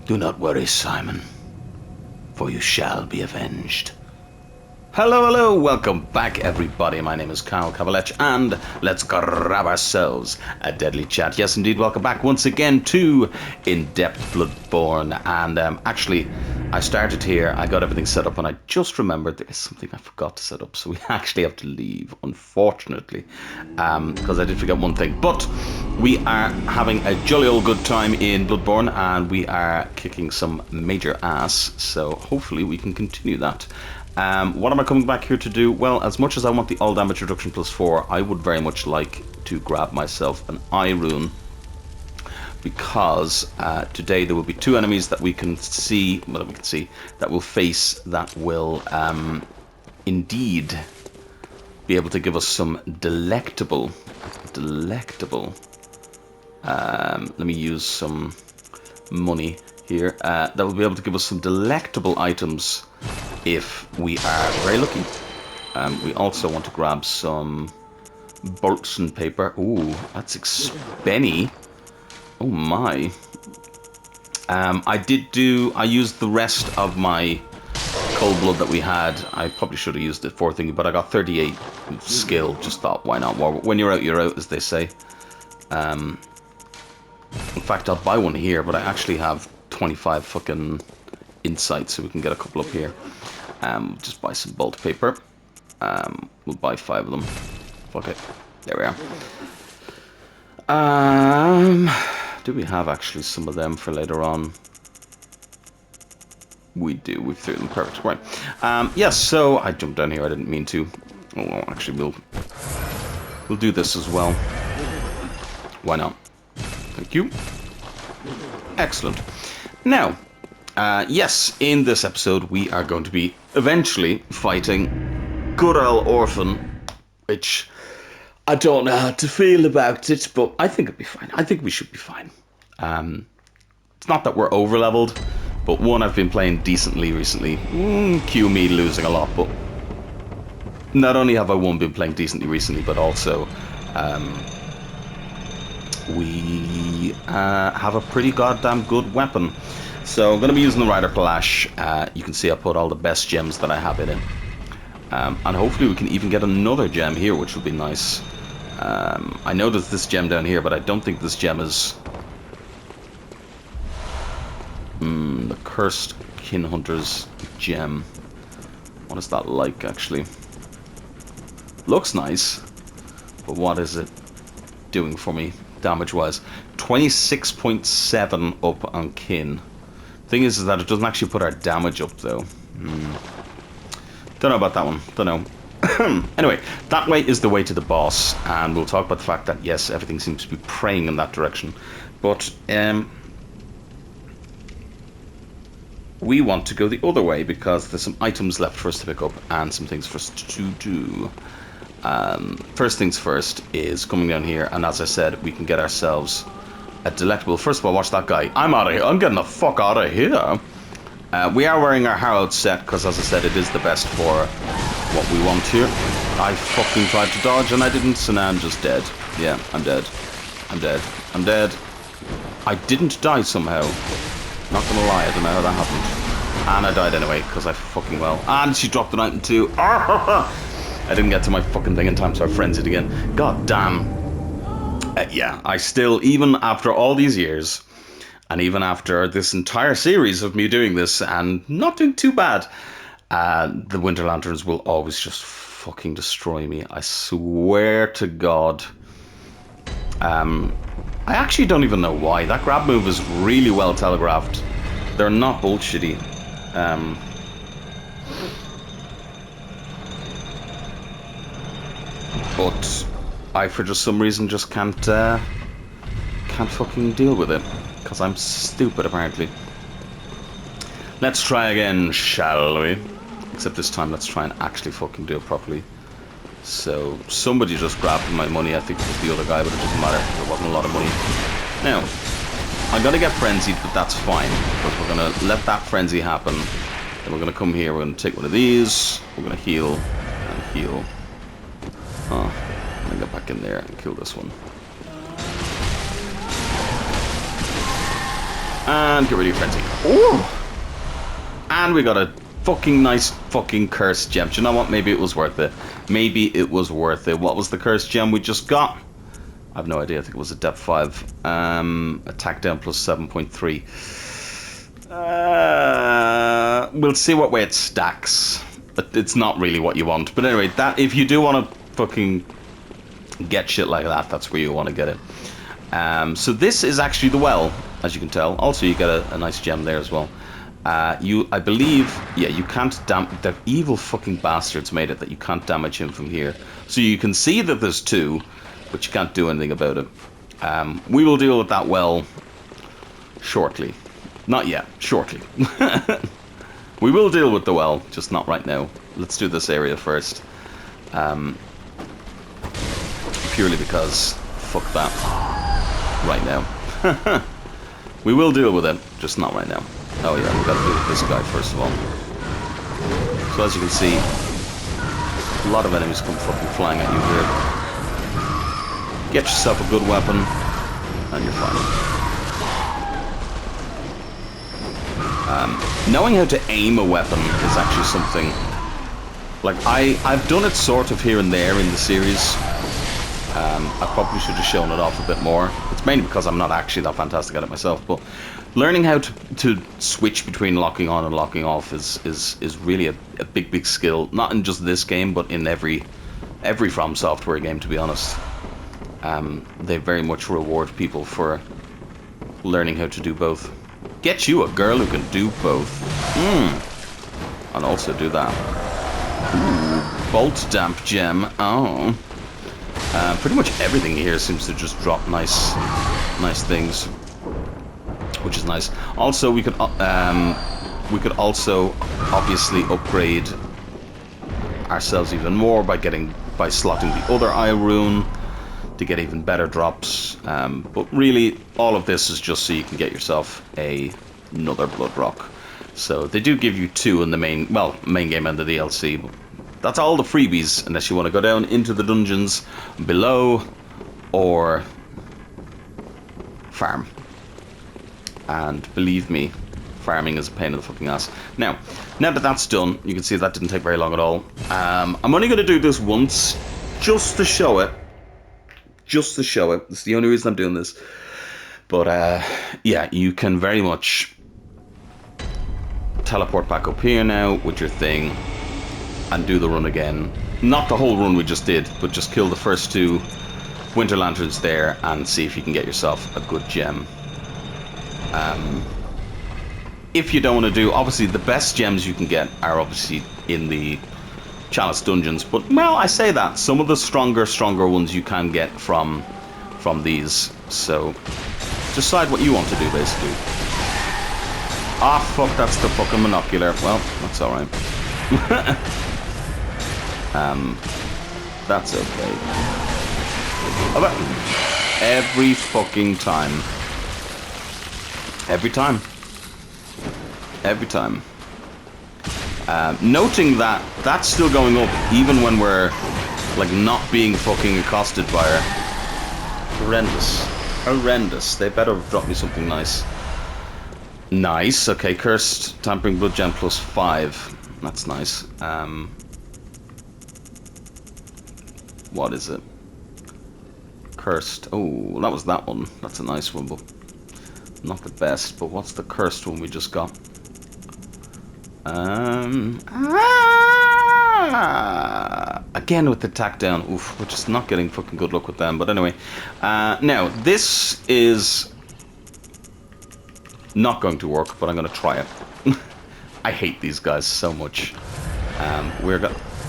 Do not worry, Simon, for you shall be avenged. Hello, hello, welcome back everybody. My name is Kavalech, and let's grab ourselves a deadly chat. Yes, indeed, welcome back once again to In-Depth Bloodborne. And actually, I started here, I got everything set up, and I just remembered there is something I forgot to set up. So we actually have to leave, unfortunately, because I did forget one thing. But we are having a jolly old good time in Bloodborne, and we are kicking some major ass. So hopefully we can continue that. What am I coming back here to do? Well, as much as I want the all damage reduction +4, I would very much like to grab myself an eye rune, because today there will be two enemies that we can see, that will face, that will indeed be able to give us some delectable, let me use some money here, that will be able to give us some delectable items if we are very lucky. We also want to grab some Bolton paper. Ooh, that's expenny. Oh my. I used the rest of my cold blood that we had. I probably should have used it for thingy, but I got 38 skill. Just thought, why not? When you're out, as they say. In fact, I'll buy one here, but I actually have 25 fucking insight, so we can get a couple up here. Just buy some bolt paper. We'll buy 5 of them. Fuck it. There we are. Do we have actually some of them for later on? We do. We've threw them. Perfect. Right. Yes. So I jumped down here. I didn't mean to. Oh, actually, we'll do this as well. Why not? Thank you. Excellent. Now. Yes, in this episode we are going to be eventually fighting good old Orphan, which I don't know how to feel about it, but I think it'll be fine. I think we should be fine. It's not that we're over leveled, but one, I've been playing decently recently. Cue me losing a lot, but not only have I been playing decently recently, but also we have a pretty goddamn good weapon. So I'm going to be using the Rider Palash. You can see I put all the best gems that I have in it. And hopefully we can even get another gem here, which will be nice. I know there's this gem down here, but I don't think this gem is... the Cursed Kin Hunter's gem. What is that like, actually? Looks nice, but what is it doing for me, damage-wise? 26.7 up on Kin. Thing is that it doesn't actually put our damage up, though. Don't know about that one. Don't know. Anyway, that way is the way to the boss, and we'll talk about the fact that, yes, everything seems to be praying in that direction. But we want to go the other way, because there's some items left for us to pick up and some things for us to do. First things first is coming down here, and as I said, we can get ourselves a delectable. First of all, watch that guy. I'm out of here. I'm getting the fuck out of here. We are wearing our Harrowed set because, as I said, it is the best for what we want here. I fucking tried to dodge and I didn't, so now I'm just dead. Yeah, I'm dead. I'm dead. I'm dead. I didn't die somehow. Not gonna lie, I don't know how that happened. And I died anyway because I fucking well. And she dropped an item too. I didn't get to my fucking thing in time, so I frenzied again. God damn. Yeah, I still, even after all these years, and even after this entire series of me doing this, and not doing too bad, the Winter Lanterns will always just fucking destroy me. I swear to God. I actually don't even know why. That grab move is really well telegraphed. They're not bullshitty. But I, for just some reason, just can't fucking deal with it. Because I'm stupid, apparently. Let's try again, shall we? Except this time, let's try and actually fucking do it properly. So, somebody just grabbed my money. I think it was the other guy, but it doesn't matter. There wasn't a lot of money. Now, I'm going to get frenzied, but that's fine. Because we're going to let that frenzy happen. Then we're going to come here, we're going to take one of these. We're going to heal and heal. Oh, I'm going to get back in there and kill this one. And get rid of your frenzy. Ooh! And we got a fucking nice fucking cursed gem. Do you know what? Maybe it was worth it. Maybe it was worth it. What was the cursed gem we just got? I have no idea. I think it was a depth 5. Attack down plus 7.3. We'll see what way it stacks. But it's not really what you want. But anyway, that if you do want to fucking get shit like that, that's where you want to get it. So this is actually the well, as you can tell. Also, you get a nice gem there as well. I believe, yeah, you can't the evil fucking bastards made it that you can't damage him from here. So you can see that there's 2, but you can't do anything about it. We will deal with that well shortly. Not yet, shortly. We will deal with the well, just not right now. Let's do this area first. Purely because, fuck that. Right now. We will deal with it, just not right now. Oh yeah, we gotta deal with this guy first of all. So as you can see, a lot of enemies come fucking flying at you here. Get yourself a good weapon, and you're fine. Knowing how to aim a weapon is actually something... Like, I've done it sort of here and there in the series. I probably should have shown it off a bit more. It's mainly because I'm not actually that fantastic at it myself, but learning how to switch between locking on and locking off is really a big skill. Not in just this game, but in every FromSoftware game, to be honest. They very much reward people for learning how to do both. Get you a girl who can do both. And also do that. Ooh, bolt damp gem. Oh. Pretty much everything here seems to just drop nice things, which is nice. Also, we could also obviously upgrade ourselves even more by slotting the other eye rune to get even better drops. But really, all of this is just so you can get yourself another blood rock. So they do give you 2 in the main game and the DLC. But that's all the freebies, unless you want to go down into the dungeons below or farm. And believe me, farming is a pain in the fucking ass. Now that that's done, you can see that didn't take very long at all. I'm only going to do this once, just to show it. Just to show it. That's the only reason I'm doing this. But yeah, you can very much teleport back up here now with your thing and do the run again. Not the whole run we just did, but just kill the first 2 winter lanterns there and see if you can get yourself a good gem. If you don't want to do, obviously the best gems you can get are obviously in the Chalice dungeons, but well, I say that some of the stronger ones you can get from these. So decide what you want to do, basically. Ah, fuck, that's the fucking monocular. Well, that's alright. That's okay. Every fucking time. Every time. Noting that that's still going up even when we're like not being fucking accosted by her. Horrendous. They better have dropped me something nice. Nice. Okay, cursed tampering blood gem plus 5. That's nice. What is it? Cursed. Oh, that was that one. That's a nice one, but not the best. But what's the cursed one we just got? Again with the attack down. Oof, we're just not getting fucking good luck with them. But anyway, now this is not going to work, but I'm going to try it. I hate these guys so much. I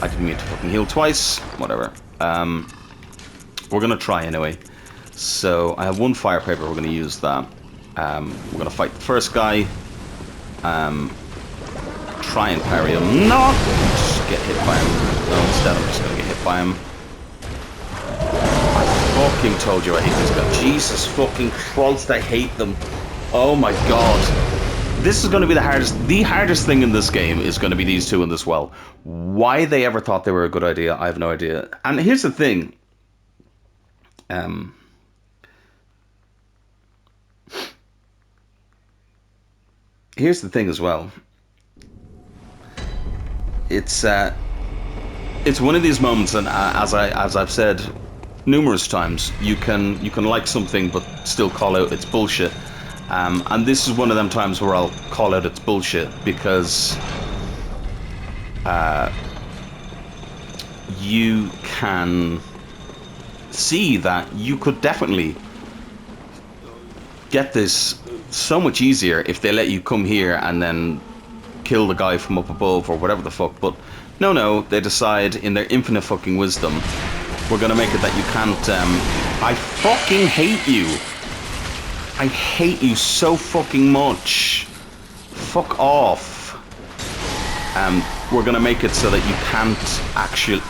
didn't mean to fucking heal twice. Whatever. We're going to try anyway. So I have 1 fire paper. We're going to use that. We're going to fight the first guy. Try and parry him. No! Just get hit by him. No, instead I'm just going to get hit by him. I fucking told you I hate this guy. Jesus fucking Christ, I hate them. Oh my god. This is going to be the hardest thing in this game is going to be these 2 in this well. Why they ever thought they were a good idea, I have no idea. And here's the thing. here's the thing as well. It's one of these moments, and as I've said numerous times, you can like something but still call out it's bullshit. And this is one of them times where I'll call out it's bullshit because you can see that you could definitely get this so much easier if they let you come here and then kill the guy from up above or whatever the fuck. But no, they decide in their infinite fucking wisdom, we're gonna make it that you can't. I fucking hate you. I hate you so fucking much. Fuck off. We're gonna make it so that you can't actually.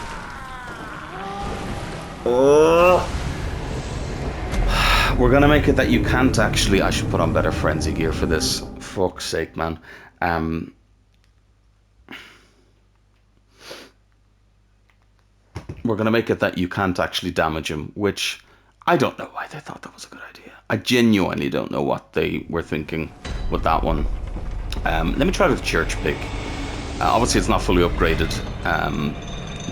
We're gonna make it that you can't actually. I should put on better frenzy gear for this. Fuck's sake, man. We're gonna make it that you can't actually damage him, which I don't know why they thought that was a good idea. I genuinely don't know what they were thinking with that one. Let me try with Church Pig. Obviously, it's not fully upgraded,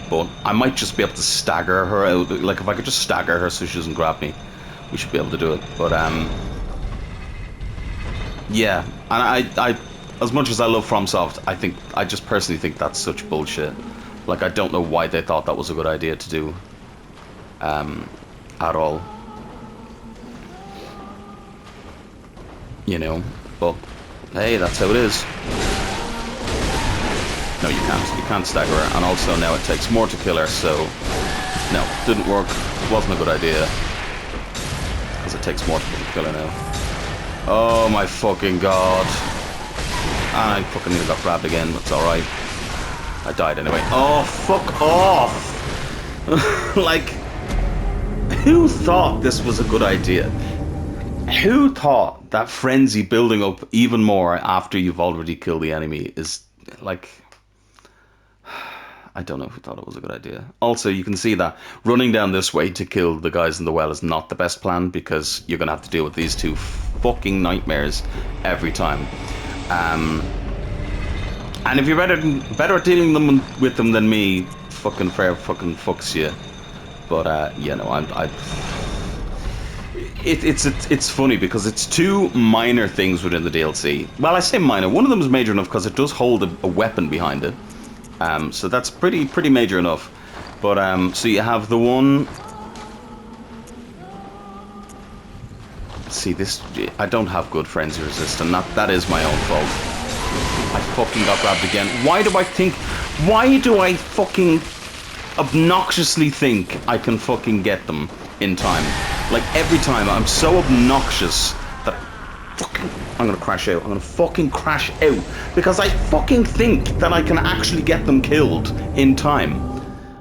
but I might just be able to stagger her out. Like, if I could just stagger her so she doesn't grab me, we should be able to do it. But yeah, and I as much as I love FromSoft, I just personally think that's such bullshit. Like, I don't know why they thought that was a good idea to do at all. You know, but hey, that's how it is. No, you can't stagger her, and also now it takes more to kill her, so no, didn't work, wasn't a good idea, because it takes more to kill her now. Oh my fucking god. And I fucking nearly got grabbed again, but it's alright. I died anyway. Oh, fuck off! Like, who thought this was a good idea? Who thought that frenzy building up even more after you've already killed the enemy is, like... I don't know who thought it was a good idea. Also, you can see that running down this way to kill the guys in the well is not the best plan, because you're going to have to deal with these two fucking nightmares every time. And if you're better at dealing with them than me, fucking fair fucking fucks you. But you know, it's funny because it's two minor things within the DLC. Well, I say minor. One of them is major enough because it does hold a weapon behind it. So that's pretty major enough. But so you have the one. See this? I don't have good frenzy resist, and that is my own fault. I fucking got grabbed again. Why do I fucking obnoxiously think I can fucking get them in time? Like, every time I'm so obnoxious that I'm gonna crash out. I'm gonna fucking crash out because I fucking think that I can actually get them killed in time.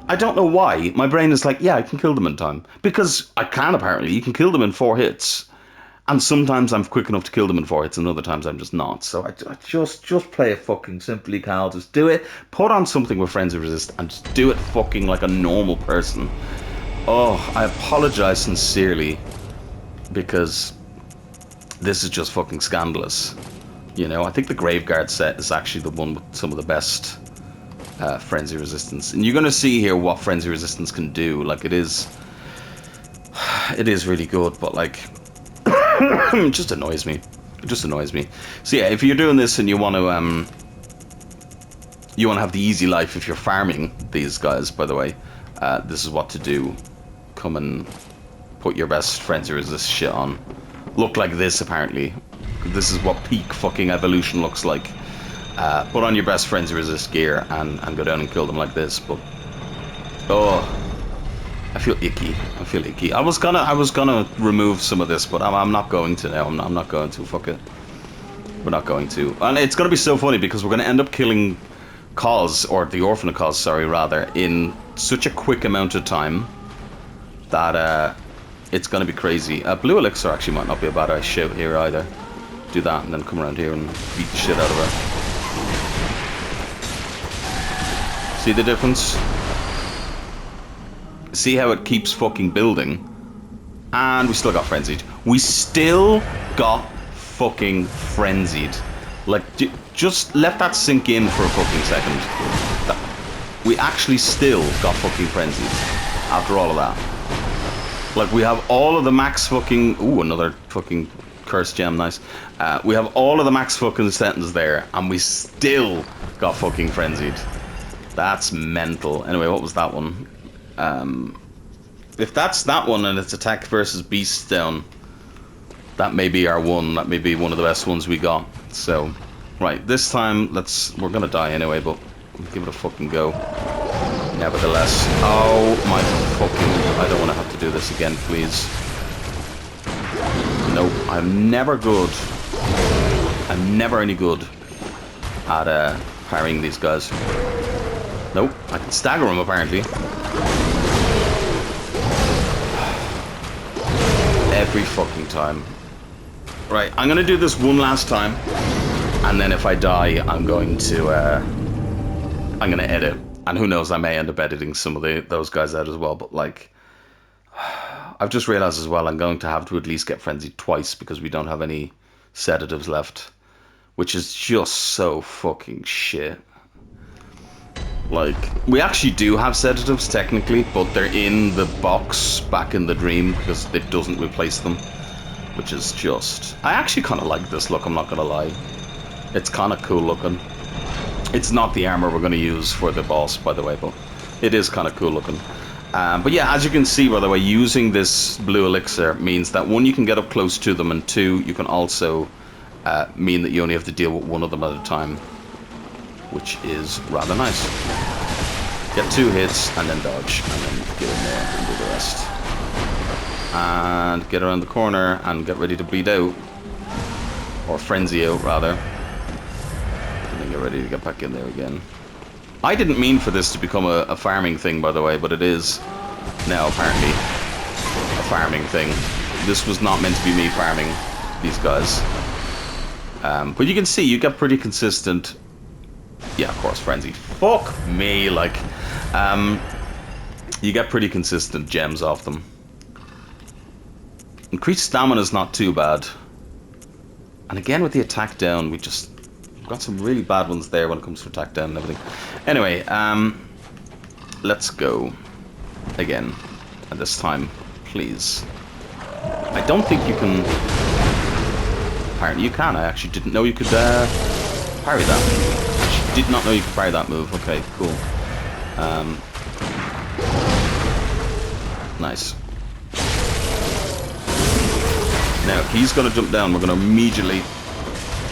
I don't know why. My brain is like, yeah, I can kill them in time. Because I can, apparently. You can kill them in 4 hits. And sometimes I'm quick enough to kill them in 4 hits, and other times I'm just not. So I just play it fucking simply, Cal. Just do it. Put on something with frenzy resist and just do it fucking like a normal person. Oh, I apologize sincerely, because this is just fucking scandalous. You know, I think the Graveguard set is actually the one with some of the best frenzy resistance. And you're going to see here what frenzy resistance can do. Like, it is really good, but like... it just annoys me. It just annoys me. So yeah, if you're doing this and you want to have the easy life, if you're farming these guys, by the way, this is what to do. Come and put your best frenzy resist shit on. Look like this, apparently. This is what peak fucking evolution looks like. Put on your best frenzy resist gear and go down and kill them like this. But oh, I feel icky. I feel icky. I was gonna remove some of this, but I'm not going to now. I'm not going to. Fuck it. We're not going to. And it's gonna be so funny because we're gonna end up killing Cause, or the Orphan of Cause, sorry, rather, in such a quick amount of time that it's gonna be crazy. Blue Elixir actually might not be a bad shout here either. Do that and then come around here and beat the shit out of her. See the difference? See how it keeps fucking building? And we still got frenzied. We still got fucking frenzied. Like, just let that sink in for a fucking second. We actually still got fucking frenzied after all of that. Like, we have all of the max fucking... Ooh, another fucking cursed gem, nice. We have all of the max fucking sentence there, and we still got fucking frenzied. That's mental. Anyway, what was that one? If that's that one and it's attack versus beast stone, that may be our one. That may be one of the best ones we got. So, right, this time, we're gonna die anyway, but we'll give it a fucking go. Nevertheless. Oh my fucking... I don't want to have to do this again, please. Nope, I'm never good. I'm never any good at parrying these guys. Nope, I can stagger them apparently. Every fucking time. Right, I'm gonna do this one last time, and then if I die, I'm going to edit. And who knows, I may end up editing some of those guys out as well, but like, I've just realized as well, I'm going to have to at least get frenzied twice because we don't have any sedatives left, which is just so fucking shit. Like, we actually do have sedatives technically, but they're in the box back in the dream because it doesn't replace them, which is just... I actually kind of like this look, I'm not gonna lie. It's kind of cool looking. It's not the armor we're going to use for the boss, by the way, but it is kind of cool looking. But yeah, as you can see, by the way, using this blue elixir means that one, you can get up close to them, and two, you can also mean that you only have to deal with one of them at a time, which is rather nice. Get 2 hits, and then dodge, and then get in there and do the rest. And get around the corner and get ready to bleed out. Or frenzy out, rather. And then get ready to get back in there again. I didn't mean for this to become a farming thing, by the way, but it is now apparently a farming thing. This was not meant to be me farming these guys. But you can see, you get pretty consistent... Yeah, of course, frenzy. Fuck me, like... you get pretty consistent gems off them. Increased stamina is not too bad. And again, with the attack down, we just... got some really bad ones there when it comes to attack down and everything. Anyway, let's go again. And this time, please. I don't think you can... Apparently you can. I actually didn't know you could parry that. I did not know you could parry that move. Okay, cool. Nice. Now, if he's going to jump down, we're going to immediately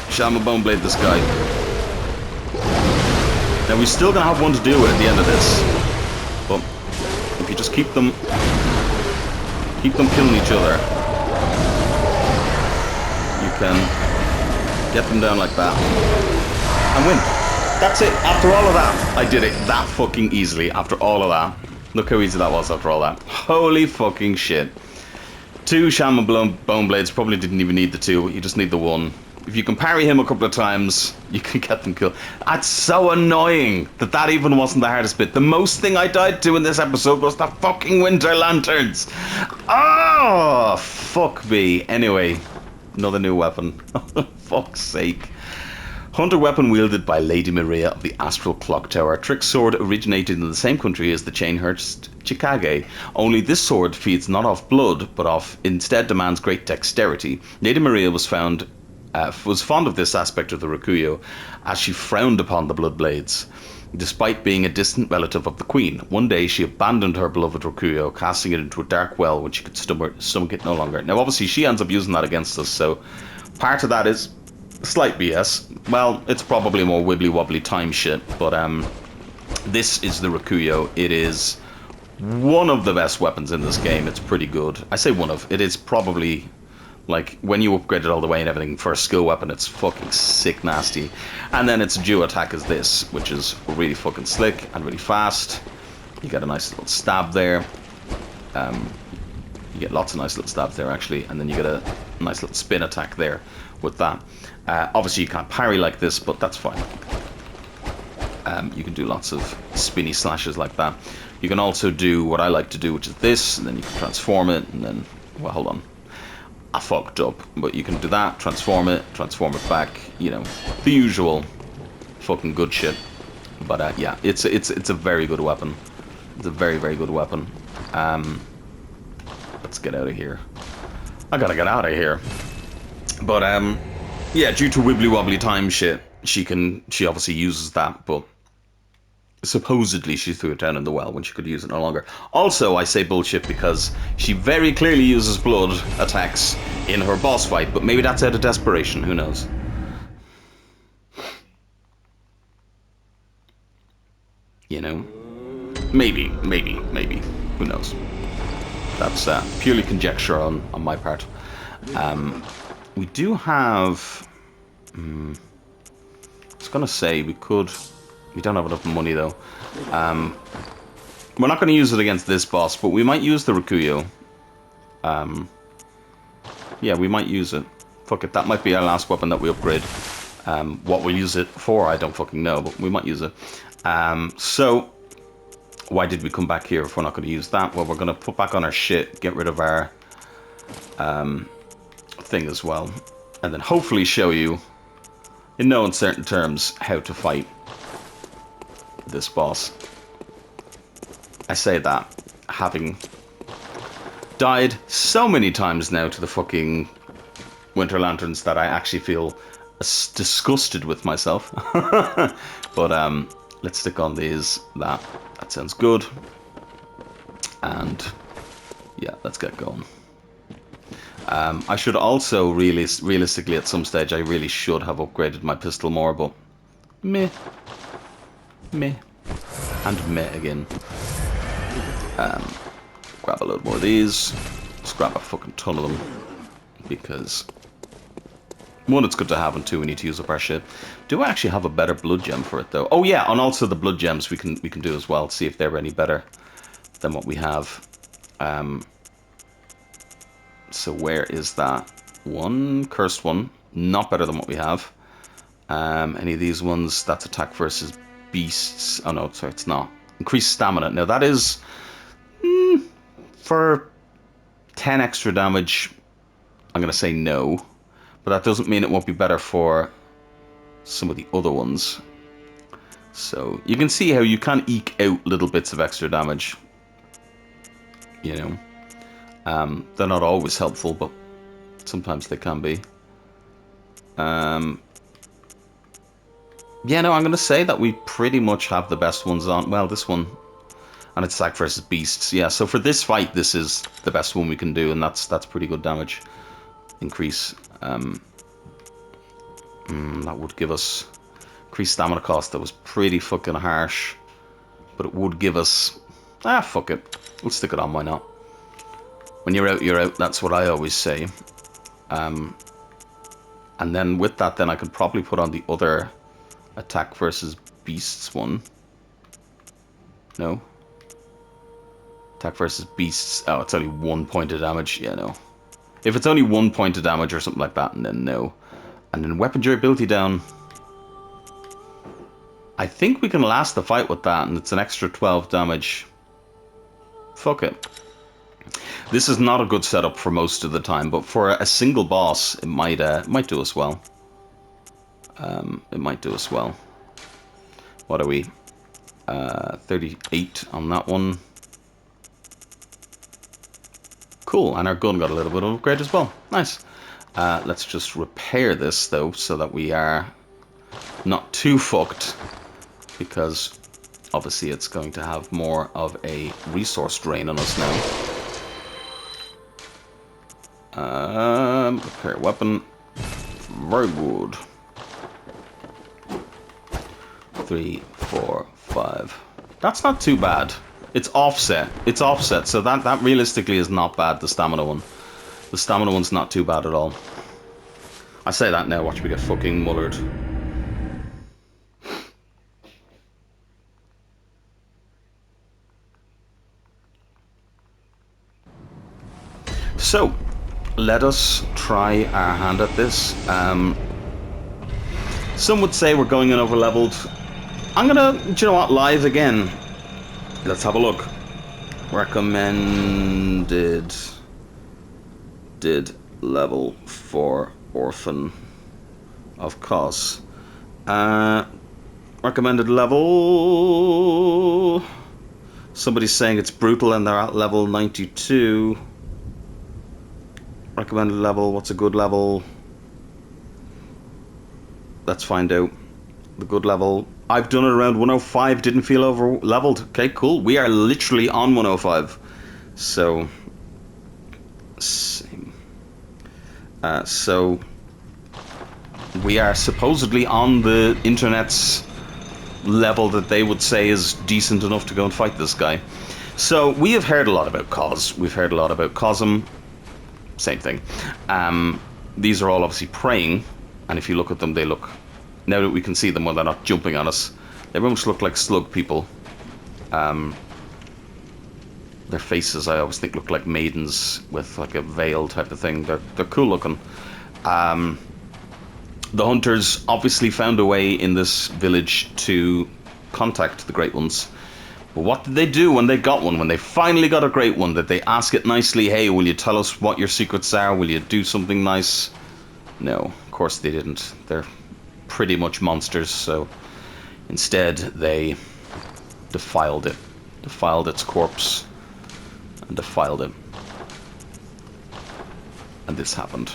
Shaman Boneblade this guy. Now, we're still going to have one to deal with at the end of this. But if you just keep them killing each other, you can get them down like that and win. That's it. After all of that, I did it that fucking easily. After all of that, look how easy that was after all that. Holy fucking shit. 2 Shaman Boneblades, probably didn't even need the 2, you just need the 1. If you can parry him a couple of times, you can get them killed. That's so annoying that even wasn't the hardest bit. The most thing I died to in this episode was the fucking winter lanterns. Oh, fuck me. Anyway, another new weapon. Fuck's sake. Hunter weapon wielded by Lady Maria of the Astral Clock Tower. Trick sword originated in the same country as the Chainhurst Chikage. Only this sword feeds not off blood, but instead demands great dexterity. Lady Maria was fond of this aspect of the Rakuyo, as she frowned upon the blood blades. Despite being a distant relative of the Queen, one day she abandoned her beloved Rakuyo, casting it into a dark well when she could stomach it no longer. Now obviously she ends up using that against us, so part of that is slight BS. Well, it's probably more wibbly-wobbly time shit, but this is the Rakuyo. It is one of the best weapons in this game. It's pretty good. I say one of. It is probably, like, when you upgrade it all the way and everything, for a skill weapon, it's fucking sick nasty. And then its duo attack is this, which is really fucking slick and really fast. You get a nice little stab there. You get lots of nice little stabs there, actually, and then you get a nice little spin attack there with that. Obviously you can't parry like this, but that's fine. You can do lots of spinny slashes like that. You can also do what I like to do, which is this, and then you can transform it, and then, well, hold on. I fucked up. But you can do that, transform it back, you know, the usual fucking good shit. But yeah, it's a very good weapon. It's a very, very good weapon. Let's get out of here. I gotta get out of here. But yeah, due to wibbly wobbly time shit, she obviously uses that, but supposedly she threw it down in the well when she could use it no longer. Also, I say bullshit because she very clearly uses blood attacks in her boss fight, but maybe that's out of desperation, who knows. You know? Maybe, who knows. That's purely conjecture on my part. We do have... I was going to say we could... We don't have enough money though. We're not going to use it against this boss, but we might use the Rikuyo. Yeah, we might use it. Fuck it, that might be our last weapon that we upgrade. What we'll use it for, I don't fucking know, but we might use it. So, why did we come back here if we're not going to use that? Well, we're going to put back on our shit, get rid of our thing as well, and then hopefully show you, in no uncertain terms, how to fight this boss. I say that, having died so many times now to the fucking Winter Lanterns that I actually feel disgusted with myself. But let's stick on these. That sounds good. And yeah, let's get going. I should also realistically at some stage I really should have upgraded my pistol more, but meh, and meh again. Grab a load more of these. Just grab a fucking ton of them, because one, it's good to have, and two, we need to use up our shit. Do I actually have a better blood gem for it though? Oh yeah, and also the blood gems we can do as well. See if they're any better than what we have. So where is that one? Cursed one, not better than what we have. Any of these ones? That's attack versus beasts. Oh no, sorry, it's not. Increased stamina. Now that is for 10 extra damage. I'm gonna say no, but that doesn't mean it won't be better for some of the other ones. So you can see how you can eke out little bits of extra damage. You know, they're not always helpful, but sometimes they can be. Yeah, no, I'm going to say that we pretty much have the best ones on. Well, this one, and it's attack versus beasts. Yeah, so for this fight, this is the best one we can do, and that's pretty good damage increase. That would give us increased stamina cost. That was pretty fucking harsh, but it would give us... fuck it. We'll stick it on, why not? When you're out, you're out. That's what I always say. And then with that, then I could probably put on the other attack versus beasts one. No. Attack versus beasts. Oh, it's only 1 point of damage. Yeah, no. If it's only 1 point of damage or something like that, and then no. And then weapon durability down. I think we can last the fight with that, and it's an extra 12 damage. Fuck it. This is not a good setup for most of the time, but for a single boss, it might do us well. It might do us well. What are we? 38 on that one. Cool, and our gun got a little bit of upgrade as well. Nice. Let's just repair this, though, so that we are not too fucked, because obviously it's going to have more of a resource drain on us now. Repair weapon. Very good. 3, 4, 5. That's not too bad. It's offset. It's offset, so that realistically is not bad, the stamina one. The stamina one's not too bad at all. I say that now, watch me get fucking mullered. So, let us try our hand at this. Some would say we're going in over leveled. I'm gonna, do you know what, live again. Let's have a look. Recommended. level for Orphan of Cos. Recommended level... Somebody's saying it's brutal and they're at level 92. Recommended level, what's a good level? Let's find out. The good level. I've done it around 105, didn't feel over leveled. Okay, cool. We are literally on 105. So, same. So, we are supposedly on the internet's level that they would say is decent enough to go and fight this guy. So, we have heard a lot about Cos. We've heard a lot about Cosm. Same thing. These are all obviously praying, and if you look at them, they look... Now that we can see them when they're not jumping on us, they very much look like slug people. Their faces, I always think, look like maidens with like a veil type of thing. They're cool looking. The hunters obviously found a way in this village to contact the Great Ones. But what did they do when they got one? When they finally got a Great One, did they ask it nicely, hey, will you tell us what your secrets are? Will you do something nice? No, of course they didn't. They're pretty much monsters, so instead they defiled it. Defiled its corpse and defiled it. And this happened.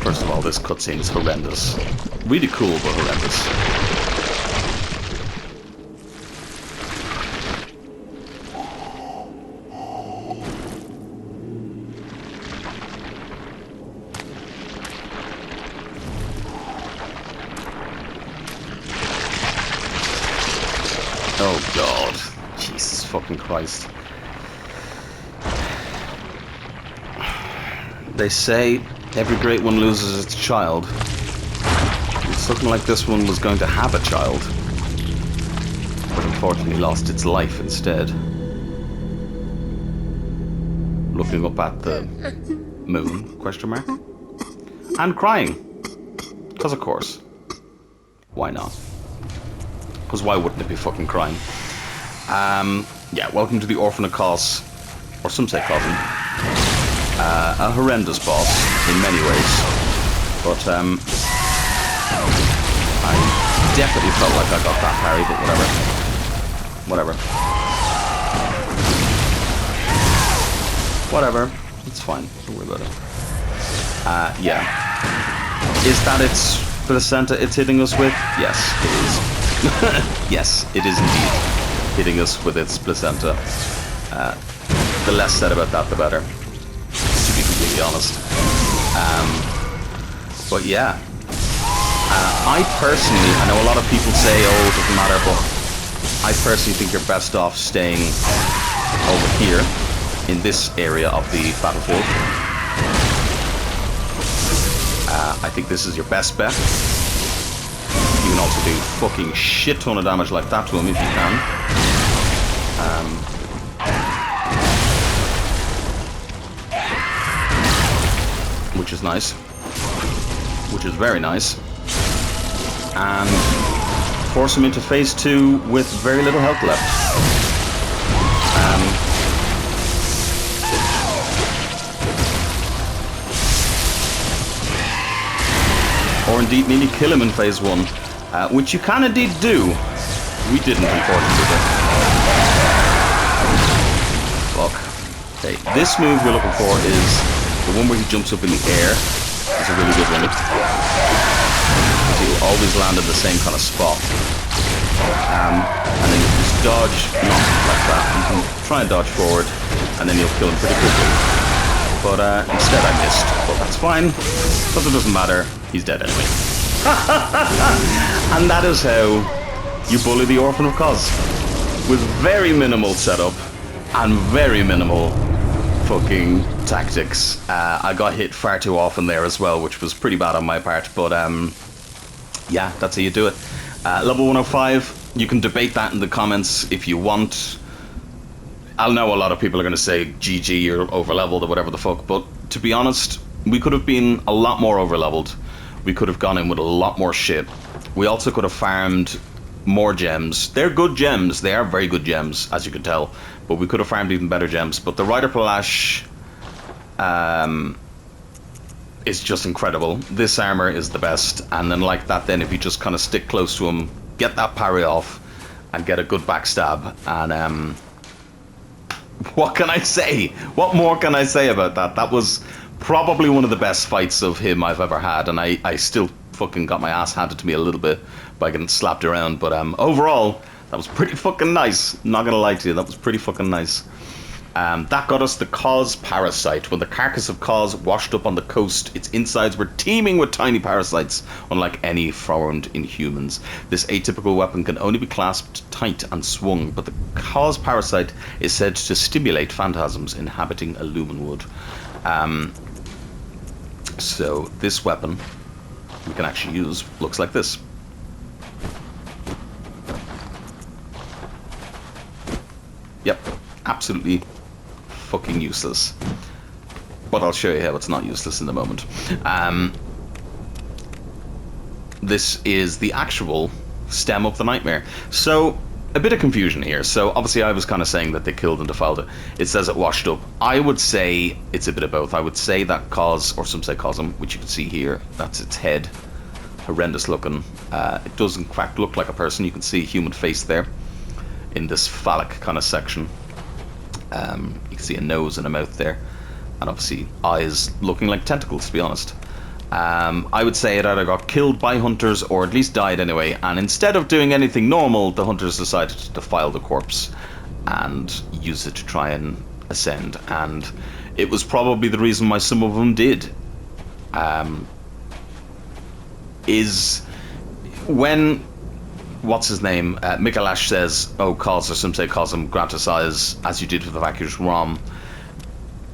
First of all, this cutscene is horrendous. Really cool, but horrendous. Oh god. Jesus fucking Christ. They say every Great One loses its child. It's looking like this one was going to have a child, but unfortunately lost its life instead. Looking up at the moon, question mark? And crying. Because of course. Why not? Because why wouldn't it be fucking crying? Yeah, welcome to the Orphan of Cos, or some say Cosm. A horrendous boss in many ways, but I definitely felt like I got that parry, but whatever, it's fine, don't worry about it. Yeah, is that its placenta it's hitting us with? Yes, it is. Yes, it is indeed hitting us with its placenta. The less said about that, the better, to be completely honest. But yeah, I personally, I know a lot of people say, oh, it doesn't matter, but I personally think you're best off staying over here in this area of the battlefield. I think this is your best bet. You can also do fucking shit ton of damage like that to him if you can. Which is nice. Which is very nice. And force him into phase 2 with very little health left. Or indeed nearly kill him in phase 1. Which you can indeed do. We didn't, unfortunately. Fuck. Okay, this move you're looking for is the one where he jumps up in the air. It's a really good one. He'll always land in the same kind of spot. And then you just dodge, not like that. You can try and dodge forward, and then you'll kill him pretty quickly. But instead I missed. But that's fine, because it doesn't matter. He's dead anyway. And that is how you bully the Orphan of Cos. With very minimal setup and very minimal fucking tactics. I got hit far too often there as well, which was pretty bad on my part, but yeah, that's how you do it. Level 105, you can debate that in the comments if you want. I'll know a lot of people are going to say GG, you're over leveled or whatever the fuck, but to be honest, We could have been a lot more overleveled. We could have gone in with a lot more shit. We also could have farmed more gems. They're good gems. They are very good gems, as you can tell. But we could have farmed even better gems. But the Rider Palash is just incredible. This armor is the best. And then like that, then if you just kind of stick close to him, get that parry off, and get a good backstab. And what can I say? What more can I say about that? That was probably one of the best fights of him I've ever had. And I still fucking got my ass handed to me a little bit by getting slapped around. But overall, that was pretty fucking nice. Not gonna lie to you, that was pretty fucking nice. That got us the Cause Parasite. When the carcass of Cause washed up on the coast, its insides were teeming with tiny parasites, unlike any found in humans. This atypical weapon can only be clasped tight and swung, but the Cause Parasite is said to stimulate phantasms inhabiting Illuminwood. So this weapon we can actually use looks like this. Yep, absolutely fucking useless. But I'll show you how it's not useless in a moment. This is the actual stem of the nightmare. So, a bit of confusion here. So, obviously I was kind of saying that they killed and defiled it. It says it washed up. I would say it's a bit of both. I would say that Cause, or some say Cosm, which you can see here, that's its head. Horrendous looking. It does in fact look like a person. You can see a human face there in this phallic kind of section. You can see a nose and a mouth there, and obviously eyes looking like tentacles, to be honest. I would say it either got killed by hunters or at least died anyway, and instead of doing anything normal, the hunters decided to defile the corpse and use it to try and ascend. And it was probably the reason why some of them did. Is when what's his name? Mikalash says, "Oh, Cause," or some say Cosm, grant us eyes, as you did with the Vacuous Rom.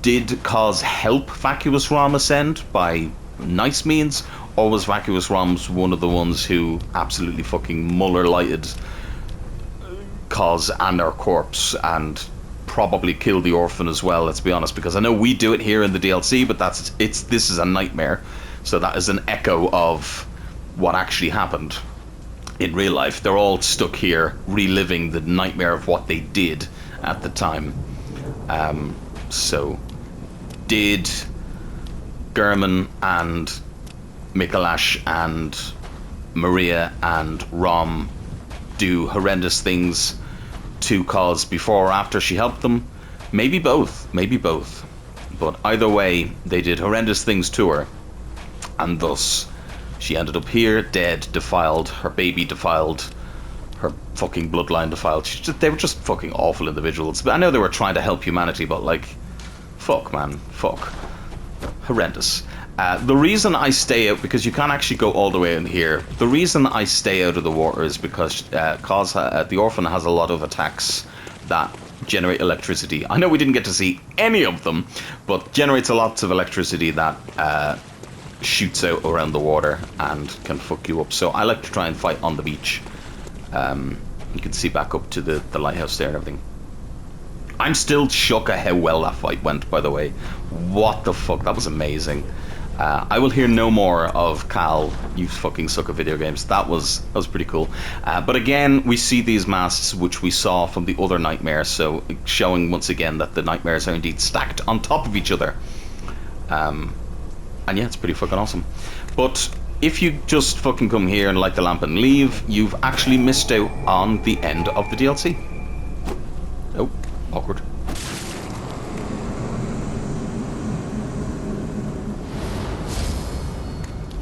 Did Cause help Vacuous Rom ascend by nice means, or was Vacuous Rom's one of the ones who absolutely fucking Muller lighted Cause and our corpse and probably killed the orphan as well? Let's be honest, because I know we do it here in the DLC, but this is a nightmare, so that is an echo of what actually happened in real life. They're all stuck here reliving the nightmare of what they did at the time. So did German and Mikalash and Maria and Rom do horrendous things to Cause before or after she helped them? Maybe both, but either way they did horrendous things to her, and thus she ended up here, dead, defiled, her baby defiled, her fucking bloodline defiled. They were just fucking awful individuals. I know they were trying to help humanity, but like, fuck, man, fuck. Horrendous. The reason I stay out, because you can't actually go all the way in here, the reason I stay out of the water is because the orphan has a lot of attacks that generate electricity. I know we didn't get to see any of them, but generates a lot of electricity that shoots out around the water and can fuck you up. So I like to try and fight on the beach. You can see back up to the lighthouse there and everything. I'm still shook at how well that fight went, by the way. What the fuck, that was amazing. I will hear no more of Cal, you fucking suck at video games. That was pretty cool. But again, we see these masks which we saw from the other nightmare, so showing once again that the nightmares are indeed stacked on top of each other. And yeah, it's pretty fucking awesome. But if you just fucking come here and light the lamp and leave, you've actually missed out on the end of the DLC. Oh, awkward.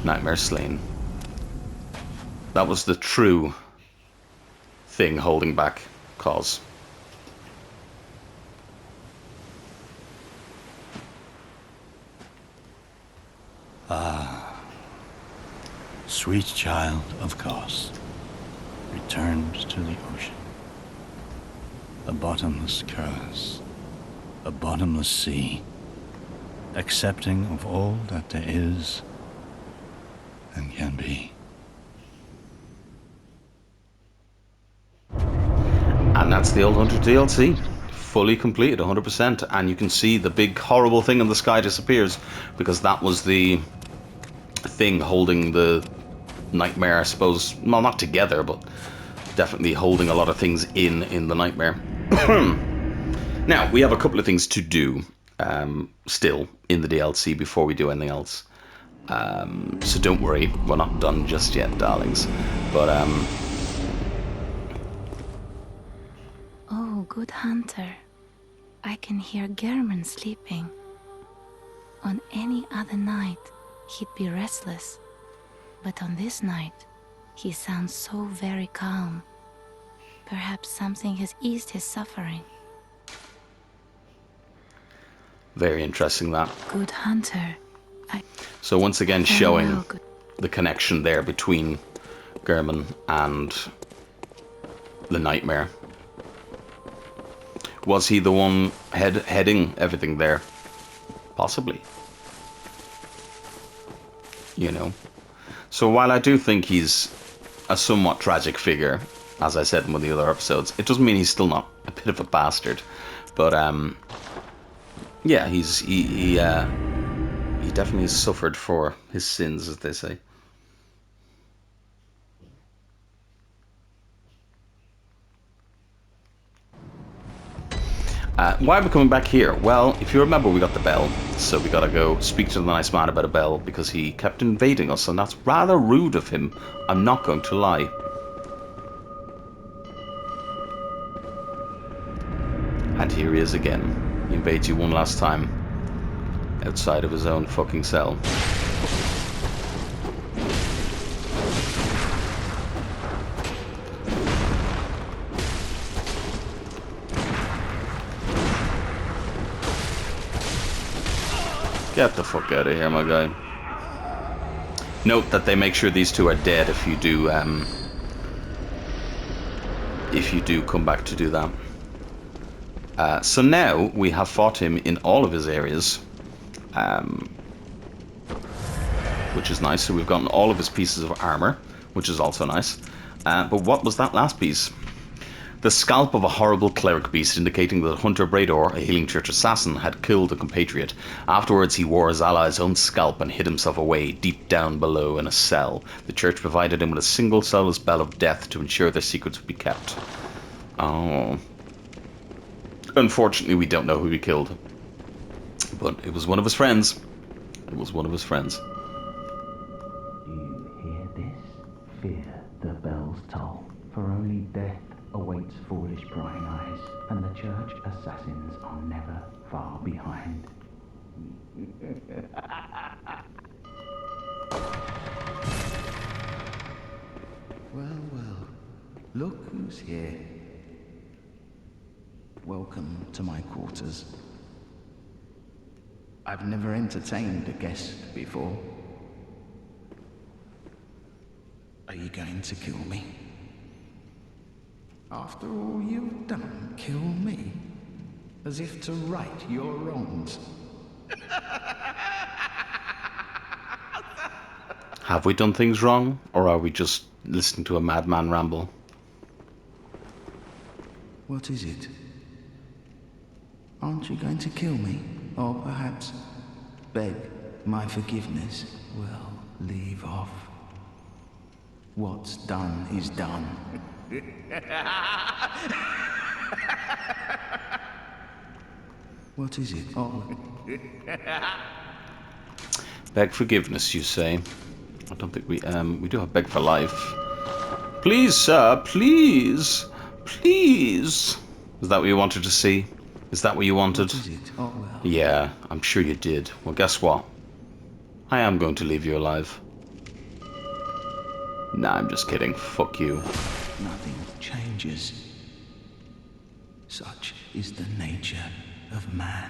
Nightmare slain. That was the true thing holding back Cause. Sweet child of Cause, returned to the ocean. A bottomless curse, a bottomless sea, accepting of all that there is and can be. And that's the Old Hunter DLC. fully completed, 100%, and you can see the big horrible thing in the sky disappears, because that was the thing holding the nightmare, I suppose. Well, not together, but definitely holding a lot of things in the nightmare. Now, we have a couple of things to do still in the DLC before we do anything else. So don't worry, we're not done just yet, darlings. But, Oh, good hunter. I can hear German sleeping. On any other night, he'd be restless. But on this night, he sounds so very calm. Perhaps something has eased his suffering. very interesting, that. Good hunter. So once again, showing Farewell, good- the connection there between German and the nightmare. Was he the one heading everything there? Possibly. You know. So while I do think he's a somewhat tragic figure, as I said in one of the other episodes, it doesn't mean he's still not a bit of a bastard. But yeah, he definitely has suffered for his sins, as they say. Why are we coming back here? Well, if you remember, we got the bell, so we gotta go speak to the nice man about a bell, because he kept invading us, and that's rather rude of him, I'm not going to lie. And here he is again. He invades you one last time, outside of his own fucking cell. Get the fuck out of here, my guy. Note that they make sure these two are dead if you do come back to do that. So now we have fought him in all of his areas, which is nice. So we've gotten all of his pieces of armor, which is also nice. But what was that last piece? The scalp of a horrible cleric beast, indicating that Hunter Brador, a Healing Church assassin, had killed a compatriot. Afterwards, he wore his ally's own scalp and hid himself away deep down below in a cell. The church provided him with a single soulless bell of death to ensure their secrets would be kept. Oh. Unfortunately, we don't know who he killed. But it was one of his friends. It was one of his friends. Do you hear this? Fear the bells toll, for only death awaits foolish prying eyes, and the church assassins are never far behind. Well, well, look who's here. Welcome to my quarters. I've never entertained a guest before. Are you going to kill me? After all you've done, kill me? As if to right your wrongs. Have we done things wrong, or are we just listening to a madman ramble? What is it? Aren't you going to kill me? Or perhaps beg my forgiveness? Well, leave off. What's done is done. What is it? Oh. Beg forgiveness, you say? I don't think we do have beg for life. Please, sir, please, please. Is that what you wanted to see? Is that what you wanted? What is it? Oh, well. Yeah, I'm sure you did. Well, guess what? I am going to leave you alive. Nah, I'm just kidding. Fuck you. Nothing changes. Such is the nature of man.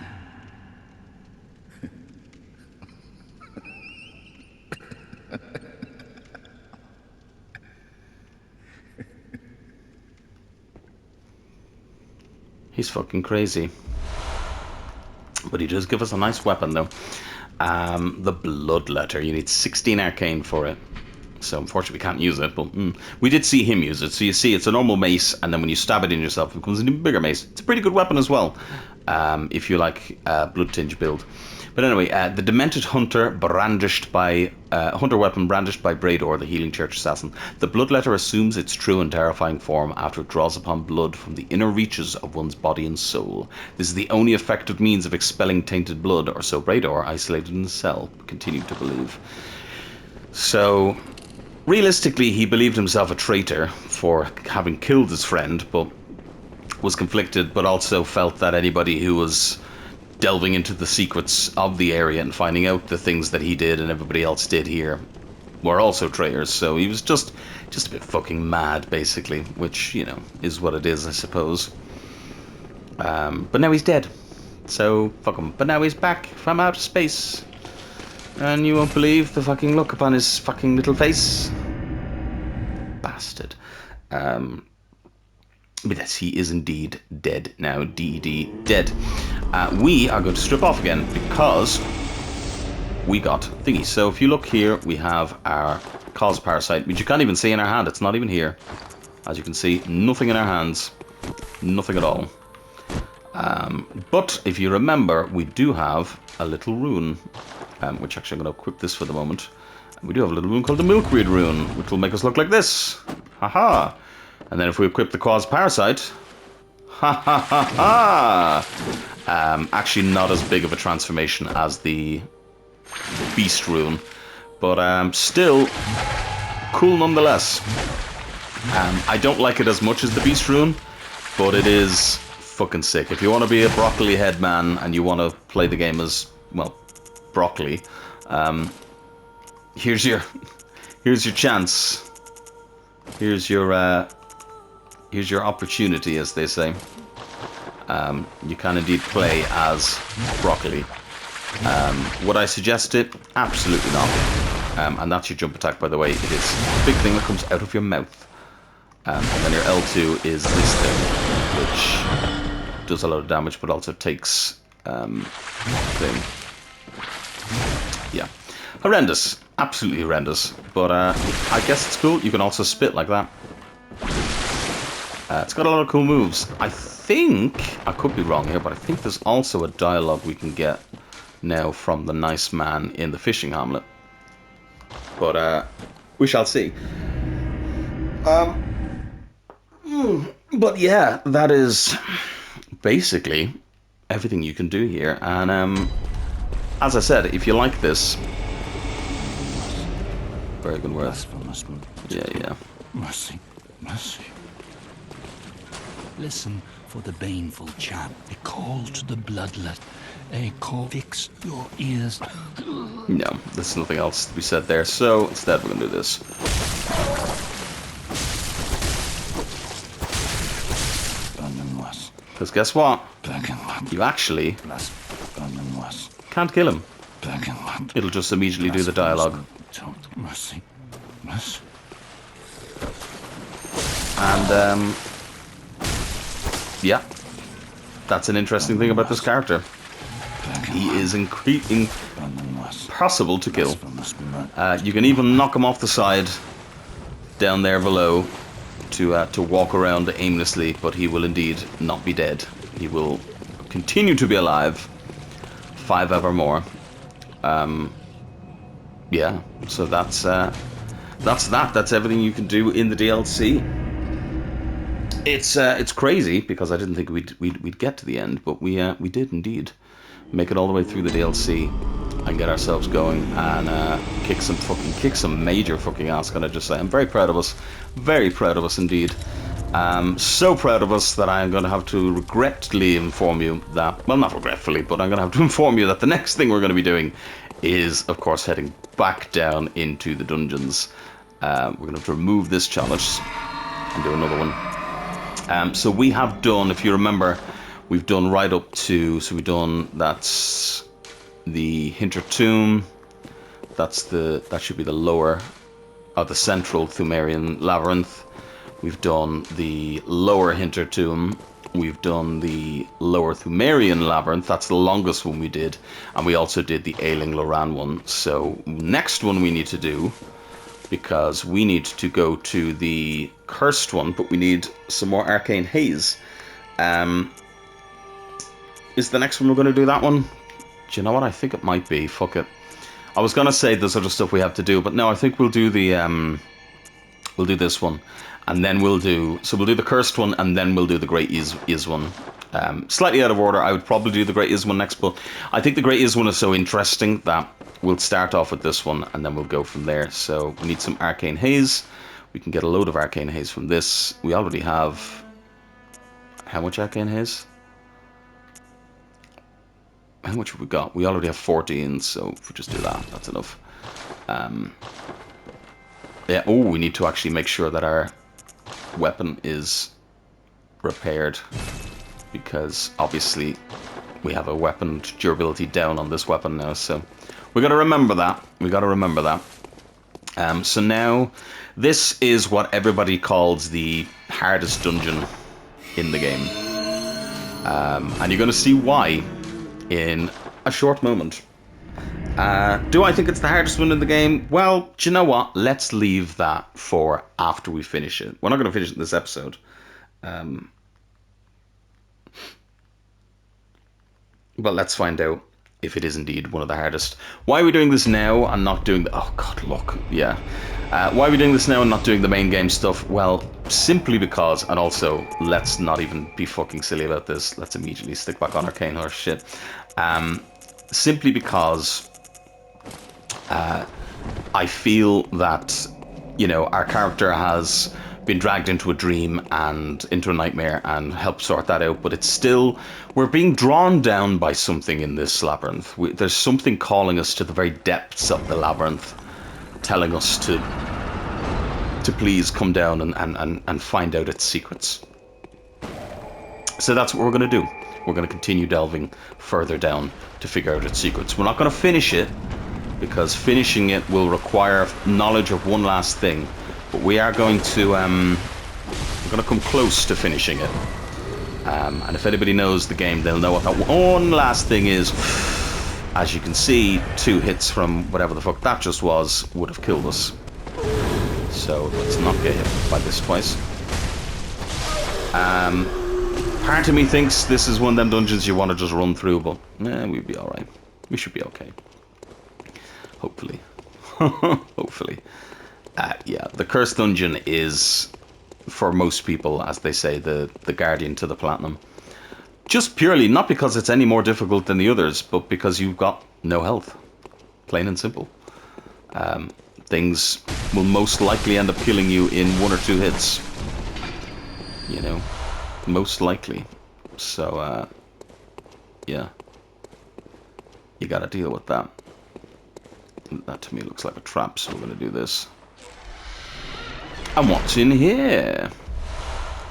He's fucking crazy. But he does give us a nice weapon, though. The Blood Letter. You need 16 arcane for it. So unfortunately we can't use it, but we did see him use it. So you see it's a normal mace, and then when you stab it in yourself, it becomes an even bigger mace. It's a pretty good weapon as well, if you like Blood Tinge build. But anyway, the demented hunter hunter weapon brandished by Brador, the healing church assassin. The bloodletter assumes its true and terrifying form after it draws upon blood from the inner reaches of one's body and soul. This is the only effective means of expelling tainted blood, or so Brador, isolated in the cell, continued to believe. So, realistically, he believed himself a traitor for having killed his friend, but was conflicted, but also felt that anybody who was delving into the secrets of the area and finding out the things that he did and everybody else did here were also traitors. So he was just a bit fucking mad, basically, which, you know, is what it is, I suppose. But now he's dead, so fuck him. But now he's back from outer space, and you won't believe the fucking look upon his fucking little face. Bastard. But yes, he is indeed dead now. DD dead. We are going to strip off again because we got thingy. So if you look here, we have our cause parasite, which you can't even see in our hand. It's not even here. As you can see, nothing in our hands. Nothing at all. But if you remember, we do have a little rune, which actually I'm going to equip this for the moment. We do have a little rune called the Milkweed rune, which will make us look like this. Haha. And then if we equip the Quaz Parasite, ha ha ha ha! Actually not as big of a transformation as the Beast rune, but still cool nonetheless. I don't like it as much as the Beast rune, but it is fucking sick. If you want to be a broccoli head man and you want to play the game as, well, broccoli, here's your chance. Here's your opportunity, as they say. You can indeed play as broccoli. Would I suggest it? Absolutely not. And that's your jump attack, by the way. It is a big thing that comes out of your mouth. And then your L2 is this thing, which does a lot of damage, but also takes thing. Yeah, horrendous, absolutely horrendous. But I guess it's cool. You can also spit like that. It's got a lot of cool moves. I think, I could be wrong here, but I think there's also a dialogue we can get now from the nice man in the fishing hamlet. But we shall see. But yeah, that is basically everything you can do here. And as I said, if you like this, very good word. Yeah. Mercy. Listen for the baneful chant. A call to the bloodlet. A call. Fix your ears. No, there's nothing else to be said there. So instead, we're gonna do this. Because guess what? You actually can't kill him. It'll just immediately do the dialogue. And yeah, that's an interesting thing about this character. He is impossible to kill. You can even knock him off the side down there below to walk around aimlessly, but he will indeed not be dead. He will continue to be alive 5 evermore. Yeah, so that's that. That's everything you can do in the DLC. It's crazy because I didn't think we'd get to the end, but we did indeed make it all the way through the DLC and get ourselves going and kick some major fucking ass. Can I just say, I'm very proud of us indeed. So proud of us that I'm going to have to regretfully inform you that, well, not regretfully, but I'm going to have to inform you that the next thing we're going to be doing is, of course, heading back down into the dungeons. We're going to have to remove this challenge and do another one. So we have done, if you remember, we've done right up to, so we've done, that's the Hinter Tomb, that should be the lower of the Central Yharnam Labyrinth. We've done the lower Hinter Tomb, we've done the lower Thumerian Labyrinth, that's the longest one we did, and we also did the Ailing Loran one. So next one we need to do because we need to go to the cursed one, but we need some more arcane haze. Is the next one we're going to do that one? Do you know what? I think it might be. Fuck it. I was going to say there's other stuff we have to do, but no, I think we'll do the we'll do this one, and then we'll do the cursed one, and then we'll do the Great Is one. Slightly out of order. I would probably do the Great Is one next, but I think the Great Is one is so interesting that we'll start off with this one, and then we'll go from there. So we need some arcane haze. We can get a load of arcane haze from this. We already have... How much arcane haze? How much have we got? We already have 14, so if we just do that, that's enough. Yeah, oh, we need to actually make sure that our weapon is repaired, because obviously we have a weapon durability down on this weapon now, so we got to remember that. So now this is what everybody calls the hardest dungeon in the game, and you're going to see why in a short moment. Do I think it's the hardest one in the game? Well, do you know what? Let's leave that for after we finish it. We're not going to finish it in this episode. But let's find out if it is indeed one of the hardest. Why are we doing this now and not doing the... Oh, God, look. Yeah. Why are we doing this now and not doing the main game stuff? Well, simply because, and also, let's not even be fucking silly about this. Let's immediately stick back on Arcane Horse shit. Simply because I feel that, you know, our character has been dragged into a dream and into a nightmare and help sort that out, but it's still, we're being drawn down by something in this labyrinth. There's something calling us to the very depths of the labyrinth, telling us to please come down and find out its secrets. So that's what we're going to do. We're going to continue delving further down to figure out its secrets. We're not going to finish it, because finishing it will require knowledge of one last thing. But we are going to, we're going to come close to finishing it. And if anybody knows the game, they'll know what that one last thing is. As you can see, 2 hits from whatever the fuck that just was would have killed us. So let's not get hit by this twice. Part of me thinks this is one of them dungeons you want to just run through, but we'd be alright. We should be okay. Hopefully. Hopefully. Yeah, the Cursed Dungeon is, for most people, as they say, the guardian to the Platinum. Just purely, not because it's any more difficult than the others, but because you've got no health. Plain and simple. Things will most likely end up killing you in 1 or 2 hits. You know, most likely. So, yeah. You gotta deal with that. That to me looks like a trap, so we're gonna do this. And what's in here?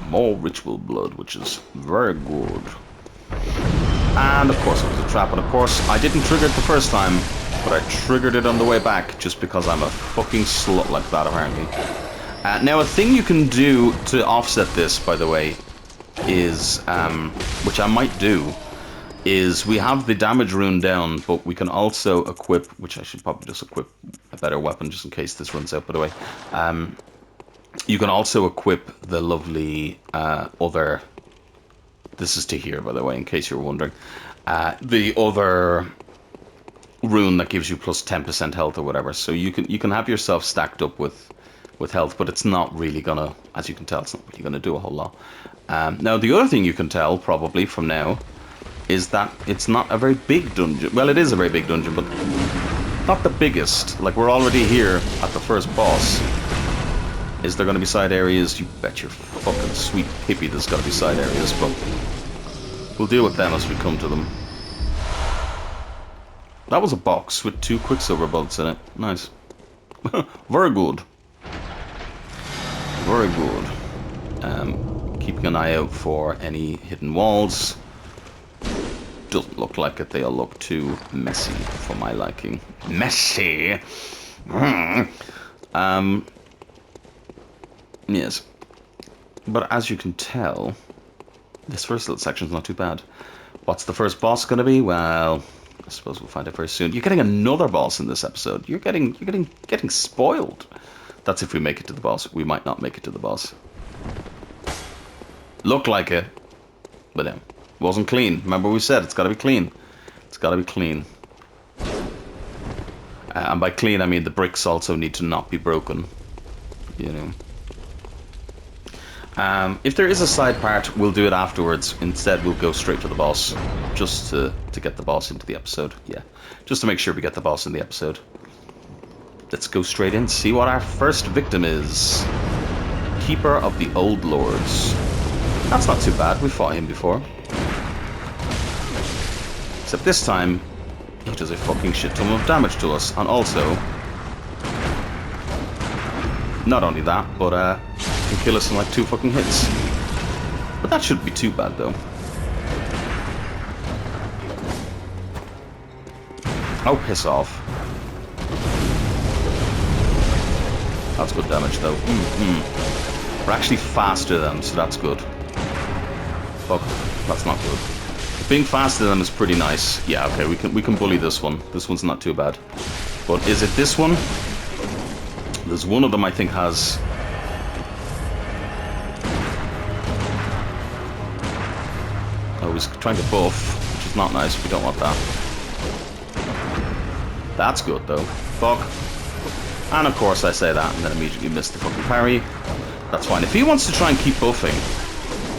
More ritual blood, which is very good. And of course it was a trap, and of course I didn't trigger it the first time, but I triggered it on the way back just because I'm a fucking slut like that, apparently. Now a thing you can do to offset this, by the way, is, which I might do, is we have the damage rune down, but we can also equip, which I should probably just equip a better weapon just in case this runs out, by the way. You can also equip the lovely other, this is to here, by the way, in case you're wondering, the other rune that gives you plus 10% health or whatever. So you can have yourself stacked up with health, but it's not really gonna, as you can tell, it's not really gonna do a whole lot. Now the other thing you can tell probably from now is that it's not a very big dungeon. Well, it is a very big dungeon, but not the biggest. Like, we're already here at the first boss. Is there going to be side areas? You bet your fucking sweet hippie there's going to be side areas, but we'll deal with them as we come to them. That was a box with 2 Quicksilver bullets in it. Nice. Very good. Very good. Keeping an eye out for any hidden walls. Doesn't look like it. They all look too messy for my liking. Messy! Yes. But as you can tell, this first little section's not too bad. What's the first boss going to be? Well, I suppose we'll find out very soon. You're getting another boss in this episode. You're getting spoiled. That's if we make it to the boss. We might not make it to the boss. Look like it, but it wasn't clean. Remember we said it's got to be clean. It's got to be clean. And by clean, I mean the bricks also need to not be broken. You know. If there is a side part, we'll do it afterwards. Instead, we'll go straight to the boss, just to get the boss into the episode. Yeah, just to make sure we get the boss in the episode. Let's go straight in, see what our first victim is. Keeper of the Old Lords. That's not too bad, we fought him before. Except this time, he does a fucking shit ton of damage to us. And also, not only that, but can kill us in like 2 fucking hits. But that shouldn't be too bad though. Oh, piss off. That's good damage though. We're actually faster than them, so that's good. Fuck, that's not good. Being faster than them is pretty nice. Yeah, okay, we can bully this one. This one's not too bad. But is it this one? There's one of them I think has... Oh, he's trying to buff, which is not nice. We don't want that. That's good though. Fuck. And of course I say that and then immediately miss the fucking parry. That's fine. If he wants to try and keep buffing,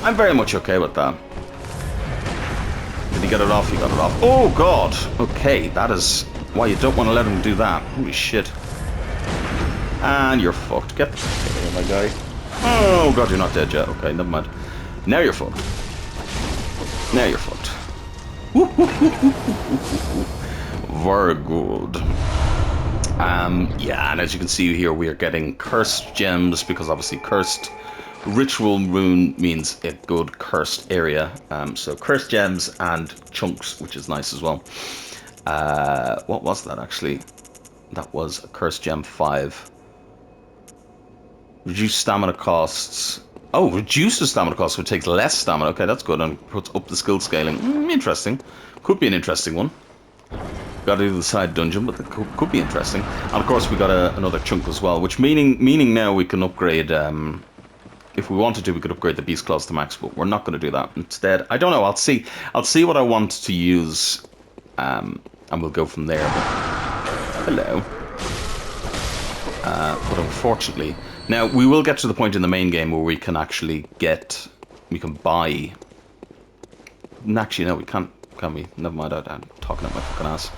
I'm very much okay with that. Did he get it off? He got it off. Oh god! Okay, that is why you don't want to let him do that. Holy shit. And you're fucked. Get here, my guy. Oh god, you're not dead yet. Okay, never mind. Now you're fucked. Now you're fucked. Very good. Yeah, and as you can see here, we are getting cursed gems because obviously cursed ritual rune means a good cursed area. So cursed gems and chunks, which is nice as well. What was that actually? That was a cursed gem 5. Reduce stamina costs. Oh, reduces stamina costs, which takes less stamina. Okay, that's good. And puts up the skill scaling. Interesting. Could be an interesting one. Got to do the side dungeon, but it could be interesting. And of course, we got another chunk as well, which meaning now we can upgrade. If we wanted to, we could upgrade the beast claws to max, but we're not going to do that. Instead, I don't know. I'll see what I want to use, and we'll go from there. But, hello. But unfortunately, now we will get to the point in the main game where we can actually buy. Actually, no, we can't. Can we? Never mind. I'm talking at my fucking ass.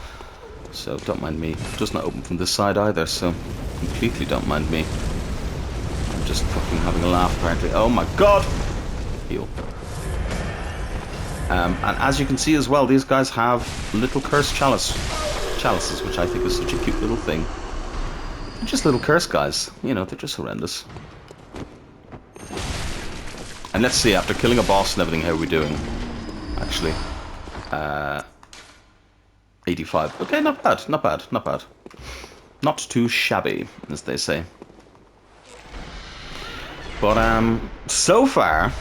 So don't mind me. It does not open from this side either, so completely don't mind me. I'm just fucking having a laugh apparently. Oh my god! Heal. And as you can see as well, these guys have little cursed chalices, which I think is such a cute little thing. They're just little curse guys. You know, they're just horrendous. And let's see, after killing a boss and everything, how are we doing? Actually. 85. Okay, not bad, not bad, not bad. Not too shabby, as they say. But, so far,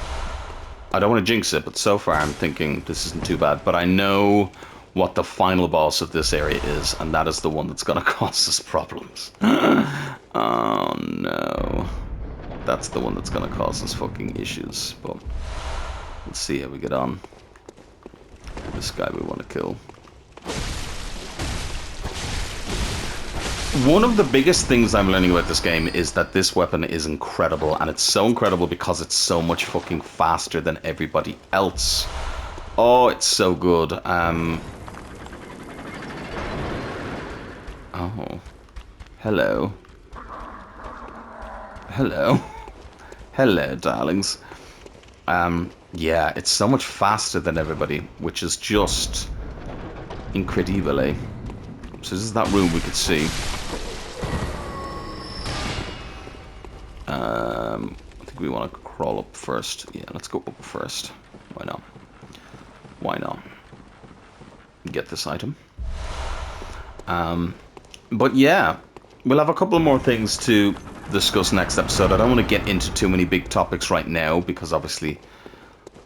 I don't want to jinx it, but so far I'm thinking this isn't too bad. But I know what the final boss of this area is, and that is the one that's going to cause us problems. Oh, no. That's the one that's going to cause us fucking issues. But let's see how we get on. This guy we want to kill. One of the biggest things I'm learning about this game is that this weapon is incredible, and it's so incredible because it's so much fucking faster than everybody else. Oh, it's so good. Oh. Hello. Hello. Hello, darlings. Yeah, it's so much faster than everybody, which is just incredible, eh? So this is that room we could see. I think we want to crawl up first. Yeah, let's go up first. Why not? Why not? Get this item. But yeah, we'll have a couple more things to discuss next episode. I don't want to get into too many big topics right now because obviously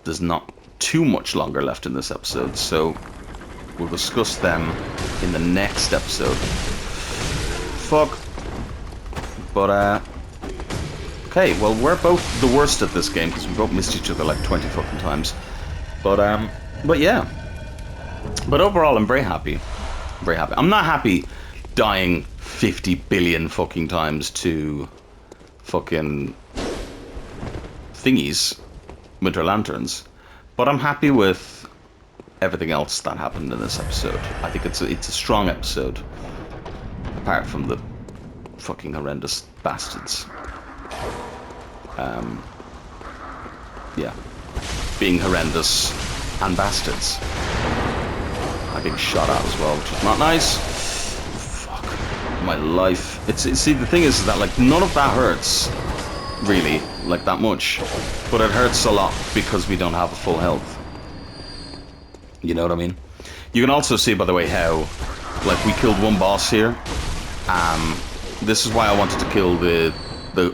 there's not too much longer left in this episode, so we'll discuss them in the next episode. Fuck. But Okay, well, we're both the worst at this game because we both missed each other like 20 fucking times. But yeah. But overall, I'm very happy. Very happy. I'm not happy dying 50 billion fucking times to fucking thingies, Winter Lanterns. But I'm happy with everything else that happened in this episode. I think it's a strong episode. Apart from the fucking horrendous bastards. Yeah. Being horrendous and bastards. I'm being shot at as well, which is not nice. Fuck. My life. See, the thing is that, like, none of that hurts. Really. Like, that much. But it hurts a lot because we don't have a full health. You know what I mean? You can also see, by the way, how, like, we killed one boss here. This is why I wanted to kill the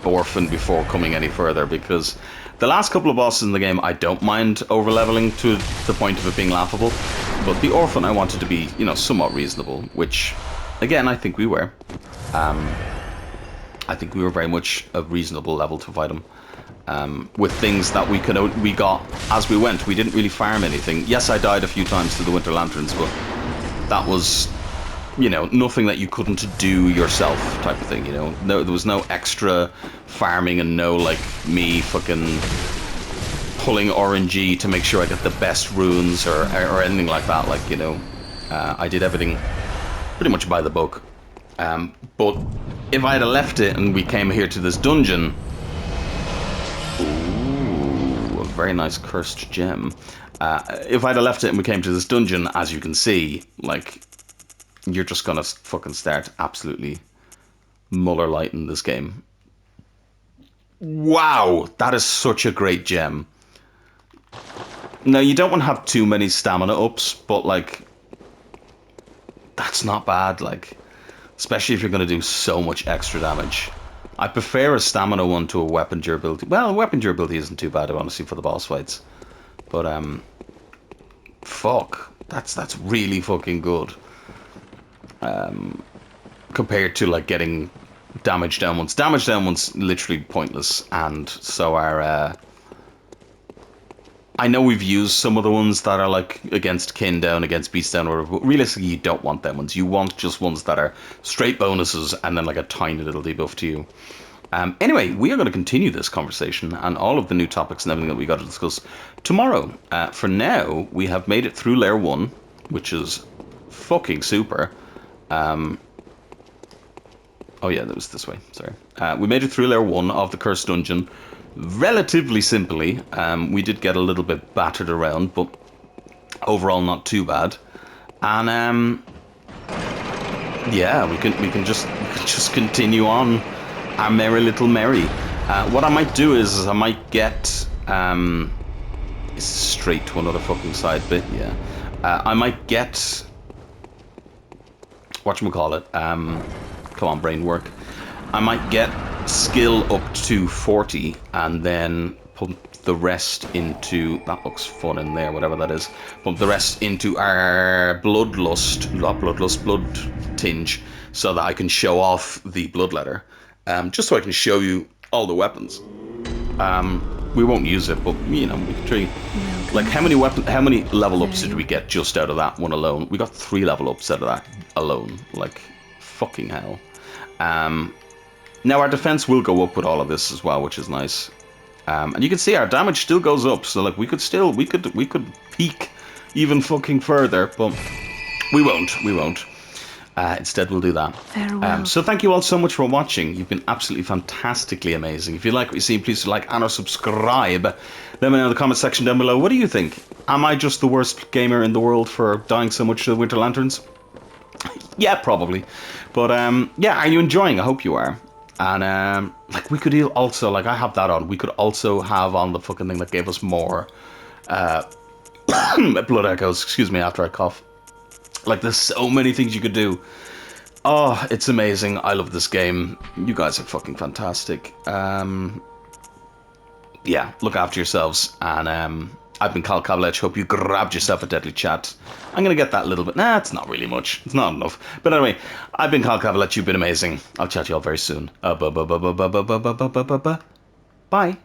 orphan before coming any further, because the last couple of bosses in the game I don't mind over-leveling to the point of it being laughable, but the orphan I wanted to be, you know, somewhat reasonable, which, again, I think we were. I think we were very much a reasonable level to fight him. With things that we got as we went. We didn't really farm anything. Yes, I died a few times to the Winter Lanterns, but that was, you know, nothing that you couldn't do yourself type of thing, you know. No, there was no extra farming and no, like, me fucking pulling RNG to make sure I get the best runes or anything like that, like, you know. I did everything pretty much by the book. But if I had left it and we came here to this dungeon... Ooh, a very nice cursed gem. If I'd have left it and we came to this dungeon, as you can see, like... You're just gonna fucking start absolutely Muller-lighting this game. Wow, that is such a great gem. Now, you don't want to have too many stamina ups, but, like, that's not bad, like, especially if you're going to do so much extra damage. I prefer a stamina one to a weapon durability. Well, weapon durability isn't too bad, honestly, for the boss fights. But, fuck, that's really fucking good. Compared to, like, getting damage down once. Damage down once literally pointless, and so are, I know we've used some of the ones that are, like, against kin down, against beast down, or whatever, but realistically you don't want them ones. You want just ones that are straight bonuses and then, like, a tiny little debuff to you. Anyway, we are going to continue this conversation and all of the new topics and everything that we got to discuss tomorrow. For now, we have made it through Layer 1, which is fucking super. Oh yeah, that was this way, sorry. We made it through Layer 1 of the Cursed Dungeon relatively simply. We did get a little bit battered around, but overall not too bad. And yeah, we can just continue on our merry little merry. What I might do is I might get straight to another fucking side bit, yeah. I might get whatchamacallit, come on, brain work. I might get skill up to 40 and then pump the rest into, that looks fun in there, whatever that is, pump the rest into our blood tinge, so that I can show off the bloodletter, just so I can show you all the weapons. We won't use it, but you know, we can try. Like, how many level ups did we get just out of that one alone? We got 3 level ups out of that alone. Like, fucking hell. Now our defense will go up with all of this as well, which is nice. And you can see our damage still goes up, so like we could peak even fucking further, but we won't. Instead, we'll do that. Farewell. So thank you all so much for watching. You've been absolutely fantastically amazing. If you like what you see, please like and or subscribe. Let me know in the comment section down below. What do you think? Am I just the worst gamer in the world for dying so much to the Winter Lanterns? Yeah, probably. But yeah, are you enjoying? I hope you are. And like, we could also, like, I have that on. We could also have on the fucking thing that gave us more blood echoes. Excuse me, after I cough. Like, there's so many things you could do. Oh, it's amazing. I love this game. You guys are fucking fantastic. Yeah, look after yourselves. And I've been Kavalech. Hope you grabbed yourself a deadly chat. I'm going to get that a little bit. Nah, it's not really much. It's not enough. But anyway, I've been Kavalech. You've been amazing. I'll chat to you all very soon. Bye.